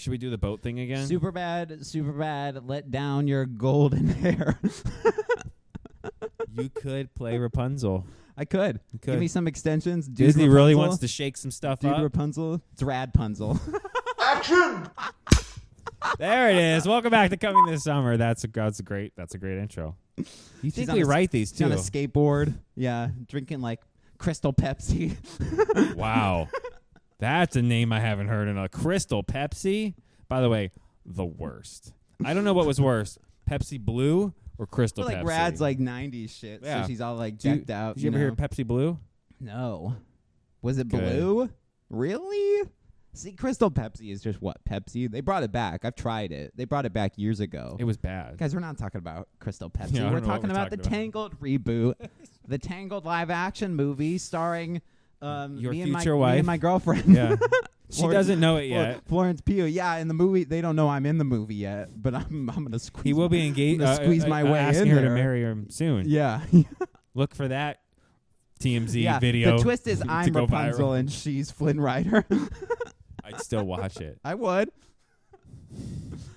Should we do the boat thing again? Super bad. Let down your golden hair. You could play Rapunzel. I could. Give me some extensions. Dude Disney Rapunzel. really wants to shake some stuff Dude up. Rapunzel. It's Radpunzel. Action! There it is. Welcome back to Coming This Summer. That's a great intro. You think we write these too? On a skateboard. Yeah, drinking like Crystal Pepsi. Wow. That's a name I haven't heard in a Crystal Pepsi. By the way, the worst. I don't know what was worse, Pepsi Blue or Crystal like Pepsi. Rad's like 90s shit, Yeah. so she's all like decked out. Did you ever hear Pepsi Blue? No. Was it Good. blue? Really? See, Crystal Pepsi is just what? Pepsi? They brought it back. I've tried it. They brought it back years ago. It was bad. Guys, we're not talking about Crystal Pepsi. Yeah, I we're don't know what talking we're about talking the about. Tangled reboot, the Tangled live-action movie starring Your me and future me wife. and my girlfriend. Yeah. She doesn't know it yet. Florence Pugh. Yeah, in the movie, they don't know I'm in the movie yet, but I'm gonna squeeze. He will be engaged. I'm gonna squeeze my way asking in her there. to marry him soon. Yeah. Look for that TMZ yeah. video. The twist is to I'm go Rapunzel viral. and she's Flynn Rider. I'd still watch it. I would.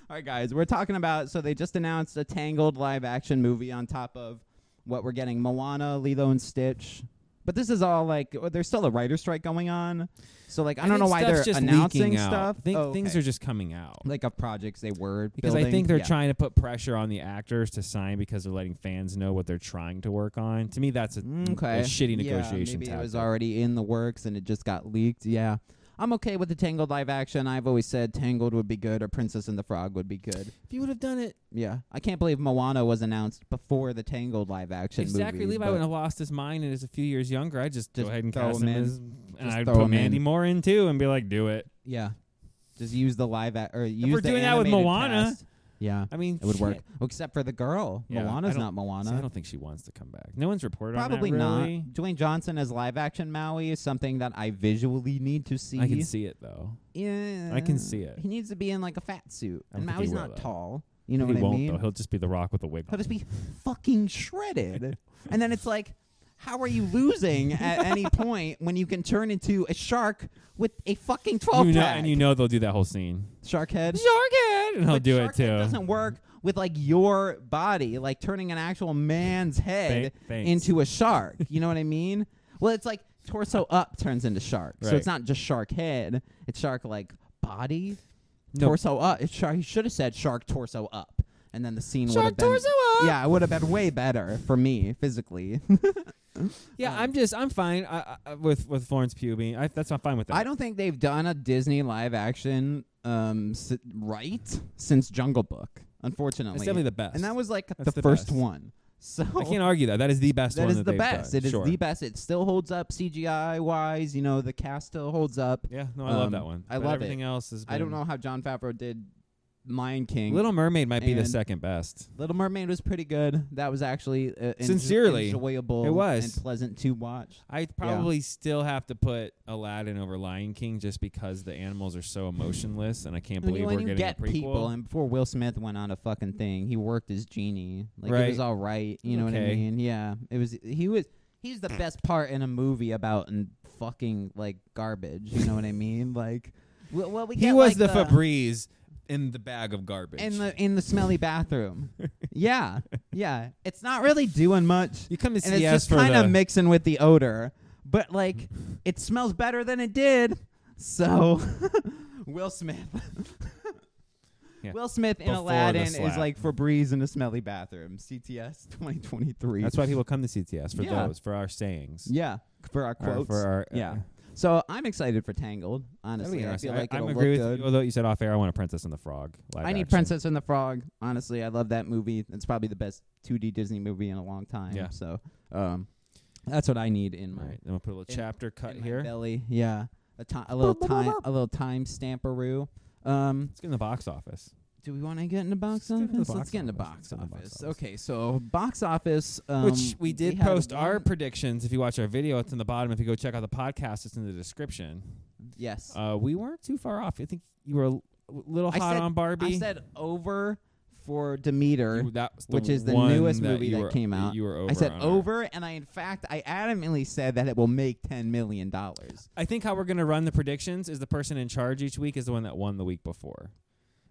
All right, guys, we're talking about. So they just announced a Tangled live-action movie on top of what we're getting: Moana, Lilo and Stitch. But this is all like there's still a writer strike going on. So like I don't know why they're just announcing leaking out. stuff. Things okay. are just coming out. Like of projects they were Because building. I think they're Yeah. trying to put pressure on the actors to sign because they're letting fans know what they're trying to work on. To me, that's a shitty negotiation Maybe it was tactic. already in the works and it just got leaked. Yeah. I'm okay with the Tangled live action. I've always said Tangled would be good or Princess and the Frog would be good. If you would have done it, Yeah. I can't believe Moana was announced before the Tangled live action if movie. Zachary Levi wouldn't have lost his mind and is a few years younger, I'd just go Just ahead and throw cast him him in. as, and Just I'd throw put him Mandy in. Moore in too and be like, do it. Yeah. Just use the live or use we're the doing that with animated Moana, cast. Yeah. I mean, It would work. shit. Well, except for the girl. Yeah, Moana's I not Moana. I don't think she wants to come back. No one's reported Probably on that, not. really. Dwayne Johnson as live action Maui is something that I visually need to see. I can see it though. Yeah. I can see it. He needs to be in like a fat suit. I And don't think he Maui's will, not though. tall. You know he what won't I mean? though. He'll just be the Rock with a wig. He'll on. just be fucking shredded. And then it's like, how are you losing at any point when you can turn into a shark with a fucking 12 pack? And you know they'll do that whole scene. Shark head. Shark head, and he'll But do shark it too. head doesn't work with like your body, like turning an actual man's head Thanks. into a shark. You know what I mean? Well, it's like torso up turns into shark. So Right. it's not just shark head. It's shark like body. No. Torso up. It's shark. He should have said shark torso up. And then the scene would Shark have been torso up. Yeah, it would have been way better for me physically. Yeah, I'm fine with Florence Pugh being. I'm fine with that. I don't think they've done a Disney live action right since Jungle Book, unfortunately. It's definitely the best. And that was like That's the the first best. one. So I can't argue that. That is the best that one is that the they've best. done. It is Sure. the best. It still holds up CGI wise. You know, the cast still holds up. Yeah, no, I love that one. I But love everything it. else is. I don't know how John Favreau did Lion King. Little Mermaid might be the And second best. Little Mermaid was pretty good. That was actually Sincerely, enjoyable. it was. and pleasant to watch. I'd probably still have to put Aladdin over Lion King just because the animals are so emotionless, and I can't believe when we're you getting get a prequel. people, and before Will Smith went on a fucking thing, he worked as Genie. Like it Right. was all right. You know what I Okay. mean? Yeah, it was. He's the best part in a movie about and fucking like garbage. You know what I mean? Like, well, we He get was like the Febreze in the bag of garbage. in the smelly bathroom. yeah. It's not really doing much. You come to And see it's us just for kind of the mixing with the odor, but like it smells better than it did. So Will Smith. Yeah. Will Smith in Before the Aladdin is slap. like Febreze in a smelly bathroom. CTS 2023. That's why people come to CTS for Yeah. those, for our sayings. Yeah, for our Or quotes. for our yeah. So I'm excited for Tangled. That'd be Honestly, I interesting. feel like I'm it'll agree look with good. you, although you said off air I want a Princess and the Frog. Live I need action. Princess and the Frog. Honestly, I love that movie. It's probably the best 2D Disney movie in a long time. Yeah. So that's what I need in my All right, then we'll put a little chapter cut in my here. belly. Yeah. A little time stamperoo. Let's get in the box office. Do we want to get into box Let's get into office? box Let's get into office. box Let's get into box office. office. Okay, so box office. Which we did had post one- our predictions. If you watch our video, it's in the bottom. If you go check out the podcast, it's in the description. Yes. We weren't too far off. I think you were a little hot on Barbie. I said over for Demeter, That's which is the one newest that movie you that were- came out. You were over. I said on over, and I adamantly said that it will make $10 million. I think how we're gonna run the predictions is the person in charge each week is the one that won the week before.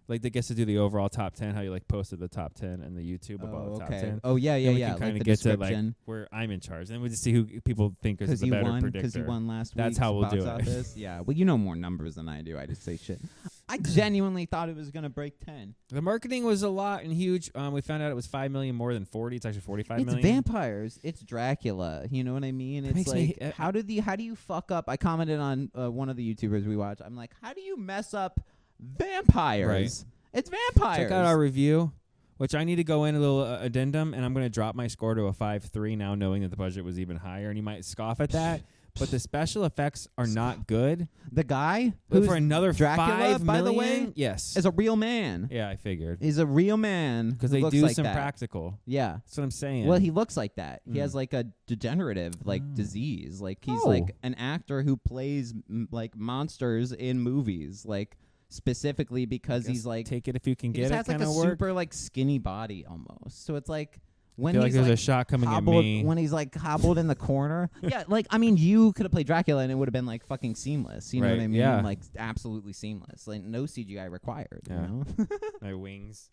Like that gets to do the overall top 10. How you like posted the top 10 and the YouTube about the top 10. Oh yeah, Then we yeah. can kind Like of the get to like description. where I'm in charge. Then we just see who people think is Because the you better won. predictor. Because you won last week. That's how we'll do it. Office. Yeah. Well, you know more numbers than I do. I just say shit. I genuinely thought it was gonna break 10. The marketing was a lot and huge. We found out it was 5 million more than 40. It's actually 45 It's million. vampires. It's Dracula. You know what I mean? That It's makes me- like how do you fuck up? I commented on one of the YouTubers we watch. I'm like, how do you mess up vampires? Right. It's vampires. Check out our review, which I need to go in a little addendum, and I'm going to drop my score to a 5.3 now, knowing that the budget was even higher. And you might scoff at that, but the special effects are not good. The guy But who's for another Dracula, 5 by the million, way, yes, is a real man. yeah, I figured He's a real man because who they looks do like some that. practical. Yeah. That's what I'm saying. Well, he looks like that. He Mm. has like a degenerative Oh. disease. Like he's Oh. like an actor who plays like monsters in movies, like specifically because he's like take it if you can he get just it has like kind a of work. super like skinny body almost. So it's like I when feel like he's there's like a shot coming at hobbled, me. when he's like hobbled in the corner. Yeah, like I mean, you could have played Dracula and it would have been like fucking seamless. You know what Right, I mean? yeah. Like absolutely seamless. Like no CGI required. Yeah. You know? My wings.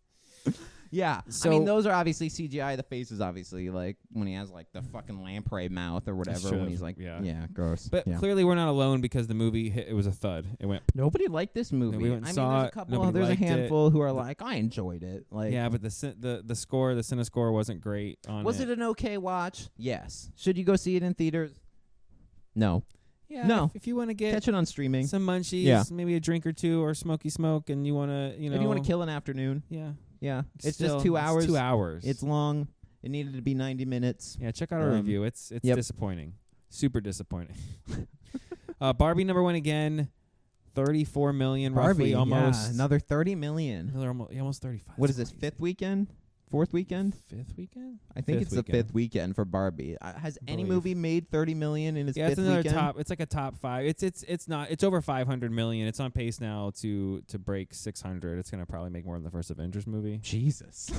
Yeah. So- I mean, those are obviously CGI. The face is obviously like when he has like the fucking lamprey mouth or whatever. true. When he's like, Yeah. gross. But yeah. clearly we're not alone because the movie hit, it was a thud. It went. Nobody liked this movie. we went and I mean, saw there's a it. couple. Nobody There's a liked it. handful who are like, I enjoyed it. Like, Yeah, but the score, the cine score wasn't great on was it an okay watch? Yes. Should you go see it in theaters? No. Yeah, No. If you want to get Catch it on streaming. some munchies, Yeah. maybe a drink or two or smoky smoke, and you want to, If you want to kill an afternoon, yeah, yeah. It's Still, just 2 hours. 2 hours. It's long. It needed to be 90 minutes. Yeah, check out our review. It's yep. disappointing, super disappointing. Barbie #1 again, 34 million, Barbie, roughly, almost yeah, another 30 million. another almost 35. What is this, fifth weekend? Fourth weekend? Fifth weekend? I think Fifth it's weekend. the fifth weekend for Barbie. Has any Believe. movie made 30 million in its Yeah, fifth it's another weekend? top. It's like a top 5. It's not. It's over 500 million. It's on pace now to break 600. It's gonna probably make more than the first Avengers movie. Jesus.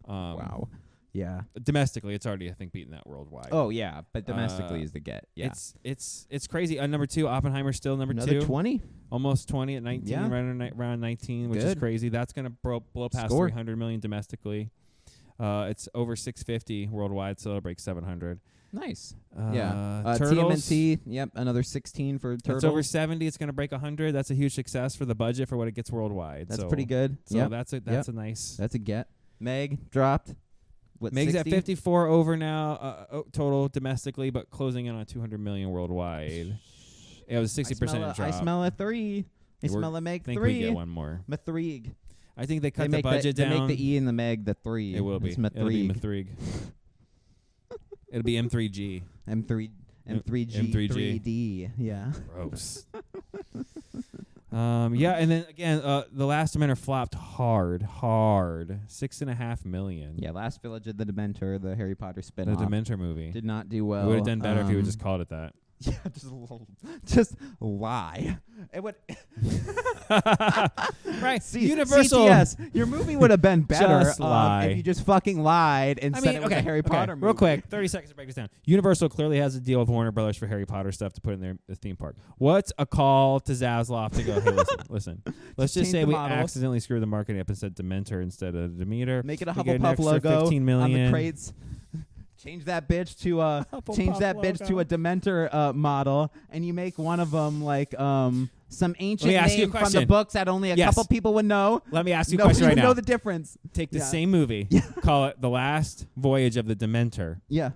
Wow. Yeah. Domestically, it's already I think beaten that worldwide. Oh yeah, but domestically is the get. Yeah. It's crazy. Number 2, Oppenheimer still number Another 2. 20? Almost 20 at 19, Yeah. around 19, which is Good. crazy. That's gonna blow past Score. 300 million domestically. It's over 650 worldwide, so it'll break 700. Nice. Turtles. TMNT. Yep. Another 16 for Turtles. It's over 70. It's going to break 100. That's a huge success for the budget for what it gets worldwide. That's so, pretty good. So Yep. that's a nice. That's a get. Meg dropped. What? Meg's 60? at 54 over now total domestically, but closing in on 200 million worldwide. It was 60% drop. I smell a 3. I We're- smell a Meg I think 3. we get one more. Mathrig. I think they cut They the make budget They down. make the E in the Meg the 3. It will be. It's It'll be Mathrig. Mathrig. It'll be M3G. M3G. M3G. 3D. Yeah. Gross. Yeah, and then again, the Last Demeter flopped hard. 6.5 million. Yeah. Last Village of the Dementor, the Harry Potter The spin-off, Dementor movie. did not do well. It would have done better if you would just called it that. Yeah, just lie. It would. Right. See, Universal. CTS, your movie would have been better Just lie. if you just fucking lied and I said mean, it was a Harry Potter movie. real quick, 30 seconds to break this down. Universal clearly has a deal with Warner Brothers for Harry Potter stuff to put in their theme park. What's a call to Zaslav to go, hey, listen. Let's just change say the we model. accidentally screwed the marketing up and said Dementor instead of Demeter. Make it a We get an Hufflepuff extra logo 15 on million. the crates. Change that bitch to a Dementor model, and you make one of them like some ancient ask you a name from the question. books that only a Yes. couple people would know. Let me ask you a Nobody question right would now. know the difference. Take the Yeah. same movie, call it The Last Voyage of the Dementor. Yeah.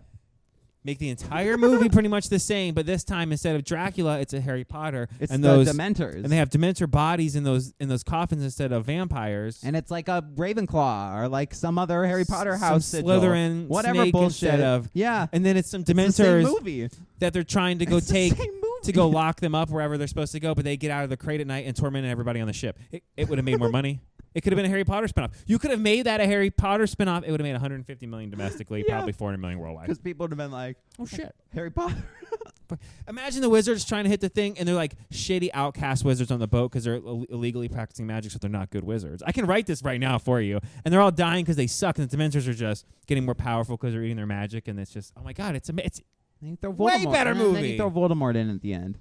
Make the entire movie pretty much the same, but this time instead of Dracula, it's a Harry Potter. It's and the those Dementors. and they have Dementor bodies in those coffins instead of vampires. And it's like a Ravenclaw or like some other Harry Potter Some house sigil. Slytherin Whatever snake bullshit. instead of Yeah. and then it's some It's the same Dementors movie. that they're trying to go It's the take same movie. to go lock them up wherever they're supposed to go, but they get out of the crate at night and torment everybody on the ship. It would have made more money. It could have been a Harry Potter spinoff. You could have made that a Harry Potter spinoff. It would have made 150 million domestically, Yeah. probably 400 million worldwide. Because people would have been like, Oh shit! Harry Potter. Imagine the wizards trying to hit the thing, and they're like shitty outcast wizards on the boat because they're illegally practicing magic, so they're not good wizards. I can write this right now for you, and they're all dying because they suck, and the Dementors are just getting more powerful because they're eating their magic, and it's just, oh my god, it's way better movie. Then you throw Voldemort in at the end.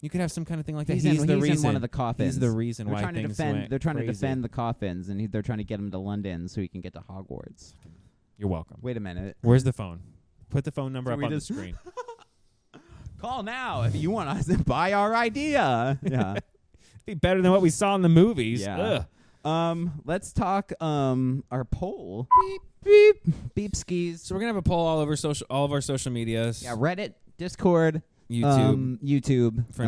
You could have some kind of thing like that. He's the in reason. one of the coffins. He's the reason why things went They're trying to crazy. defend the coffins, and they're trying to get him to London so he can get to Hogwarts. You're welcome. Wait a minute. Where's the phone? Put the phone number So up we on the just- screen. Call now if you want us to buy our idea. Yeah. Be better than what we saw in the movies. Yeah. Ugh. Let's talk our poll. Beep beep beep skis. So we're gonna have a poll all of our social medias. Yeah, Reddit, Discord, YouTube. For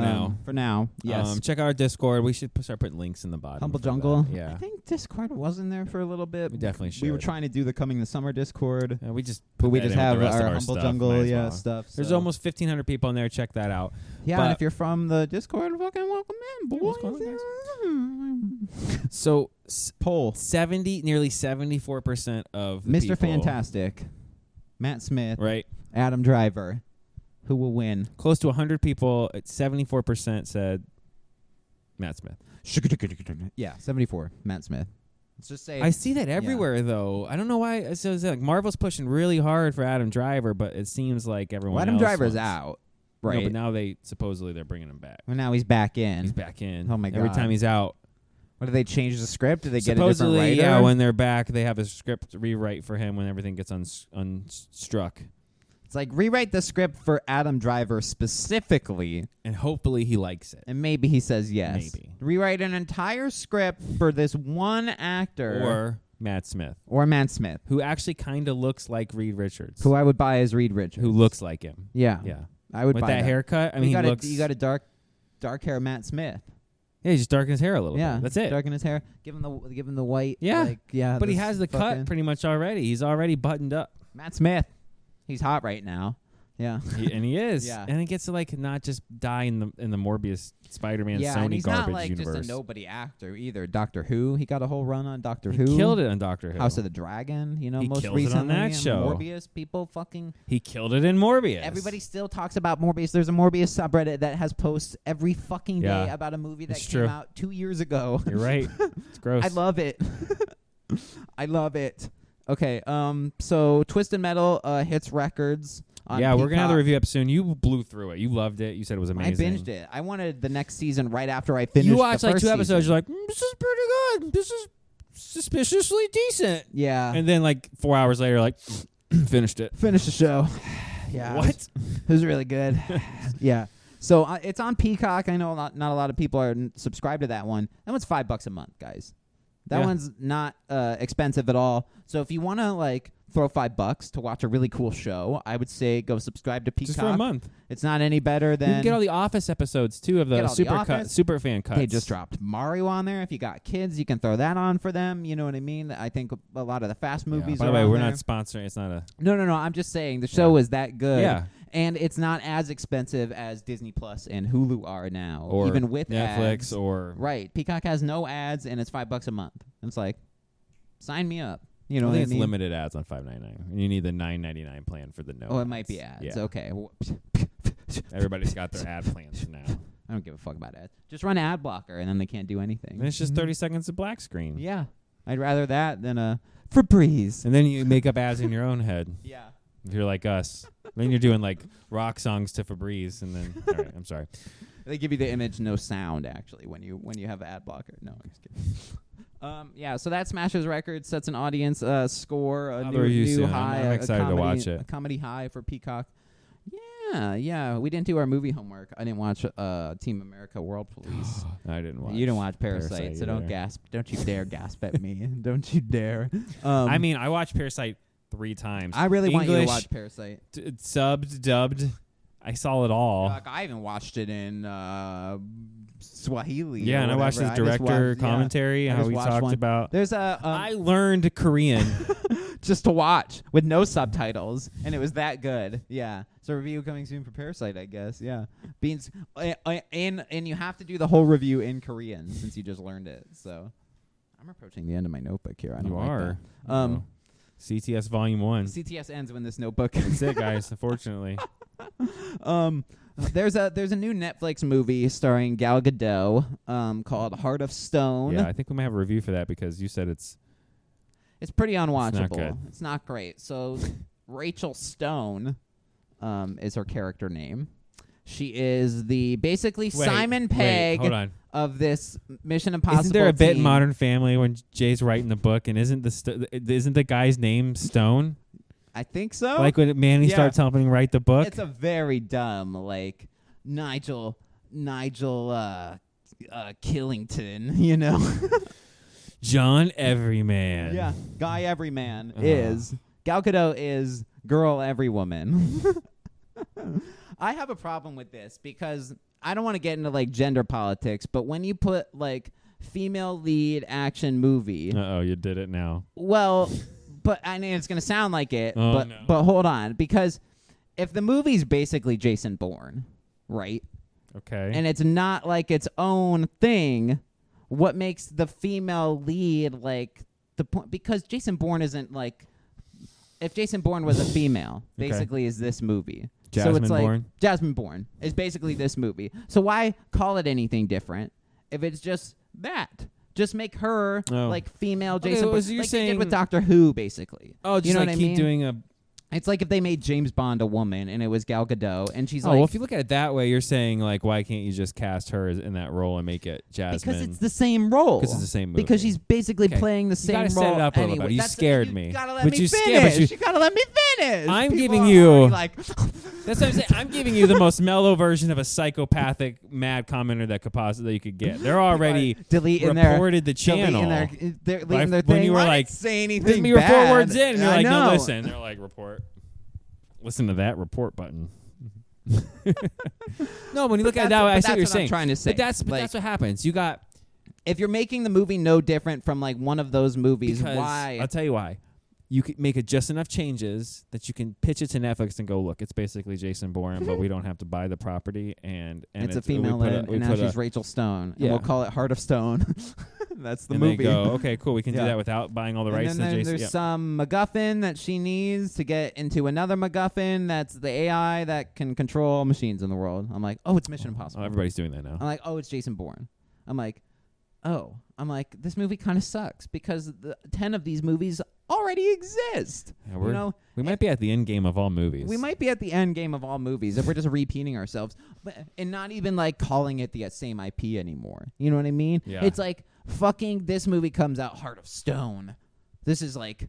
now. Yes. Check out our Discord. We should start putting links in the bottom. Humble for Jungle. that. Yeah. I think Discord was in there for a little bit. We definitely should. We were trying to do the Coming the Summer Discord. We just But we put that just in with have the rest of our our Humble stuff. Jungle Might as well. stuff. There's so. almost 1,500 people in there. Check that out. Yeah, but and if you're from the Discord, fucking welcome in, Yeah, boys. what's going on, So Poll. nearly 74% of the Mr. people, Fantastic, Matt Smith, right? Adam Driver. Who will win? Close to 100 people. 74% said Matt Smith. Yeah, 74. Matt Smith. Let's just say I see that everywhere, though. I don't know why. So it's like Marvel's pushing really hard for Adam Driver, but it seems like everyone. Adam else Driver's wants. out, right? No, but now they're bringing him back. Well, now he's back in. He's back in. Oh my Every God. time he's out. What, do they change the script? Do they get a different Supposedly, writer? yeah. When they're back, they have a script rewrite for him when everything gets unstruck, It's like rewrite the script for Adam Driver specifically, and hopefully he likes it. and maybe he says yes. Maybe. Rewrite an entire script for this one actor Or Matt Smith, or Matt Smith, who actually kind of looks like Reed Richards, who I would buy as Reed Richards. who looks like him. Yeah, Yeah, I would with buy that haircut. I mean, you he looks. you got a dark hair Matt Smith. Yeah, he just darkened his hair a little Yeah, bit. That's it. Darken his hair. Give him the white. Yeah. like, yeah. But he this has the fucking- cut pretty much already. He's already buttoned up. Matt Smith. He's hot right now. Yeah. And he is. Yeah. And he gets to not just die in the Morbius Spider-Man Yeah, Sony and he's garbage not like universe. just a nobody actor either. Doctor Who, he got a whole run on Doctor He Who. killed it on Doctor Who. House of the Dragon, He most killed it recently on that and show. Morbius, people fucking. He killed it in Morbius. Everybody still talks about Morbius. There's a Morbius subreddit that has posts every fucking day Yeah, about a movie that it's came true. out 2 years ago. You're right. It's gross. I love it. I love it. Okay, so Twisted Metal hits records. On Yeah, we're gonna have the Peacock. review up soon. You blew through it. You loved it. You said it was amazing. I binged it. I wanted the next season right after I finished. You watched the like first 2 episodes. season. You're like, this is pretty good. This is suspiciously decent. Yeah. And then 4 hours later, like, finished it. Finish the show. Yeah. What? It was really good. Yeah. So it's on Peacock. I know not a lot of people are subscribed to that one. That one's $5 a month, guys. That Yeah. one's not expensive at all. So if you want to throw $5 to watch a really cool show, I would say go subscribe to Peacock. Just for a month. It's not any better You than. can get all the Office episodes too of Get the all the Office. super fan cuts. They just dropped Mario on there. If you got kids, you can throw that on for them. You know what I mean? I think a lot of the fast movies By are the way, on we're there. not sponsoring. It's not a. No. I'm just saying the show is that good. Yeah. And it's not as expensive as Disney Plus and Hulu are now, Or even with Netflix ads. or. Right. Peacock has no ads, and it's $5 a month. It's like, sign me up. You know I what think I it's mean? limited ads on $5.99. You need the $9.99 plan for the no. Oh, it might be ads. Yeah. Okay. Everybody's got their ad plans now. I don't give a fuck about ads. Just run ad blocker, and then they can't do anything. And it's just 30 seconds of black screen. Yeah. I'd rather that than a Febreze. And then you make up ads in your own head. Yeah. If you're like us. Then you're doing rock songs to Febreze and then all right, I'm sorry. They give you the image, no sound, actually, when you have ad blocker. No, I'm just kidding. Yeah, so that smashes records, sets an audience score, a I'll new review soon. high. I'm a excited to comedy, watch it. A comedy high for Peacock. Yeah. We didn't do our movie homework. I didn't watch Team America World Police. I didn't watch. You didn't watch Parasite, Parasite so don't either. gasp. Don't you dare gasp at me. Don't you dare. I mean, I watched Parasite 3 times. I really want you to English, watch Parasite. Subbed, dubbed. I saw it all. I even watched it in Swahili. Yeah, or and I watched his whatever. just director watched- yeah. commentary, I how just he watched talked one. about. There's a I learned Korean. just to watch with no subtitles, and it was that good. Yeah. So review coming soon for Parasite, I guess. Yeah. Beans, and you have to do the whole review in Korean since you just learned it. So I'm approaching the end of my notebook here. I don't You like are. that. CTS Volume 1. CTS ends when this notebook. That's it, guys, unfortunately. There's a new Netflix movie starring Gal Gadot called Heart of Stone. Yeah, I think we might have a review for that because you said it's pretty unwatchable. not good. It's not great. So Rachel Stone is her character name. She is the basically Simon Pegg hold on. of this Mission Impossible Isn't there a bit in team. Modern Family when Jay's writing the book and isn't the guy's name Stone? I think so. Like when Manny starts helping him write the book? It's a very dumb, like, Nigel Killington, you know? John Everyman. Yeah, Guy Everyman is. Gal Gadot is Girl Everywoman. I have a problem with this because I don't want to get into, like, gender politics, but when you put, like, female lead action movie. Uh-oh, you did it now. Well, but I mean, it's going to sound like it, Oh, but hold on, because if the movie's basically Jason Bourne, right? Okay. And it's not like its own thing, what makes the female lead like the point? Because Jason Bourne isn't like, if Jason Bourne was a female, basically is this movie. Jasmine so it's like Bourne? Jasmine Bourne is basically this movie. So why call it anything different if it's just that? Just make her like female Jason Bourne, so you're like saying they did with Doctor Who, basically. Oh, just you know like what I keep mean? doing a. It's like if they made James Bond a woman and it was Gal Gadot, and she's Oh, like, well, if you look at it that way, you're saying like, why can't you just cast her in that role and make it Jasmine? because it's the same role. Because it's the same movie. Because she's basically Okay. playing the You same gotta role. set it up a little anyway. better. You scared me. You gotta let But me you finish. scared- but you gotta let me finish. I'm People giving are you- already like, That's what I'm saying. I'm giving you the most mellow version of a psychopathic mad commenter that could possibly you could get. They're already deleting reported the channel. they're deleting their when thing. you were I like, didn't say anything you were 4 bad. words in, and you're I like, know. no, listen. They're like, report. Listen to that report button. No, when you look at it that way, I see what you're saying. I'm trying to say. But that's what happens. You got If you're making the movie no different from like one of those movies, because why? I'll tell you why. You could make it just enough changes that you can pitch it to Netflix and go, look, it's basically Jason Bourne, but we don't have to buy the property, and it's a female and now she's Rachel Stone. Yeah. And we'll call it Heart of Stone. That's the and movie. they go, okay, cool, we can do Yeah. that without buying all the rights and to then Jason. there's some MacGuffin that she needs to get into another MacGuffin that's the AI that can control machines in the world. I'm like, oh, it's Mission Impossible. Oh, everybody's doing that now. I'm like, oh, it's Jason Bourne. I'm like, this movie kind of sucks because the 10 of these movies already exist. Yeah, we might be at the end game of all movies. We might be at the end game of all movies if we're just repeating ourselves, and not even like calling it the same IP anymore. You know what I mean? Yeah. It's like fucking this movie comes out Heart of Stone. This is like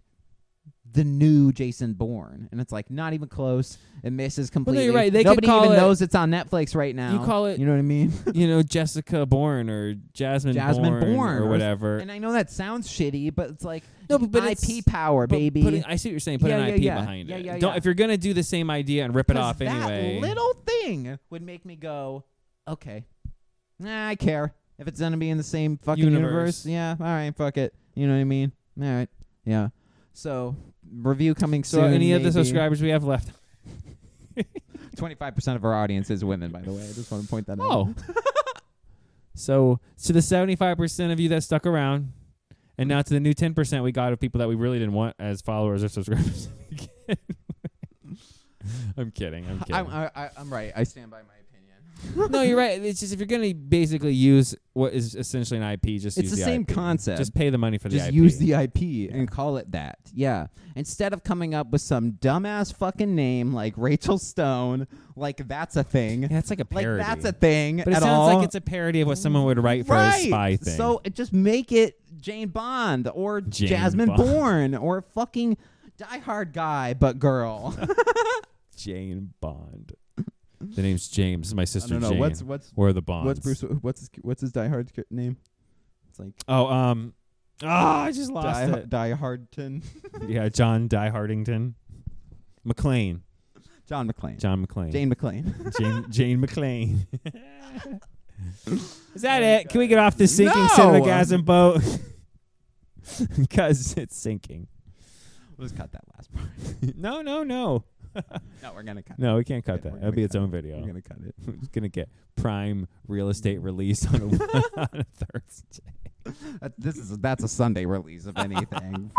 the new Jason Bourne, and it's like not even close. It misses completely. you're right. They could Nobody call even it- knows it's on Netflix right now. You call it- You know what I mean? Jessica Bourne or Jasmine Bourne or whatever. And I know that sounds shitty, but it's like No, but IP it's- power, But baby. I see what you're saying. Put Yeah, an yeah, IP yeah. behind Yeah, it. yeah, Don't yeah. if you're gonna do the same idea and rip it 'Cause off anyway. that little thing would make me go, okay, I care if it's gonna be in the same fucking universe. Yeah, all right, fuck it. You know what I mean? All right, yeah. So review coming So soon. any of the maybe. subscribers we have left. 25% of our audience is women, by the way. I just want to point that out. Oh. So to the 75% of you that stuck around, and now to the new 10% we got of people that we really didn't want as followers or subscribers. I'm kidding. I'm right. I stand by my opinion. No, you're right. It's just if you're gonna basically use what is essentially an IP, just It's use the same IP. concept. Just pay the money for the Just IP. use the IP and call it that. Yeah. Instead of coming up with some dumbass fucking name like Rachel Stone, like that's a thing. Yeah, it's like a parody. Like that's a thing But it at sounds all. like it's a parody of what someone would write for a spy thing. So just make it Jane Bond or Jasmine Bond. Bourne or fucking Die Hard guy but girl. Jane Bond. The name's James. This is my sister I don't know. Jane. What's We're the Bonds. what's his Die Hard name? It's like I just lost it. Die Hardton. Yeah, John Die Hardington. McClane. John McClane. John McClane. Jane McClane. Jane McClane. Is that it? Can we get off this sinking No! Cinemagasm boat? Because it's sinking. Let's cut that last part. No. No, we're gonna cut. No, we can't cut We're that. gonna It'll be its cut own video. We're gonna cut it. It's going to get prime real estate release on a Thursday. That's a Sunday release of anything.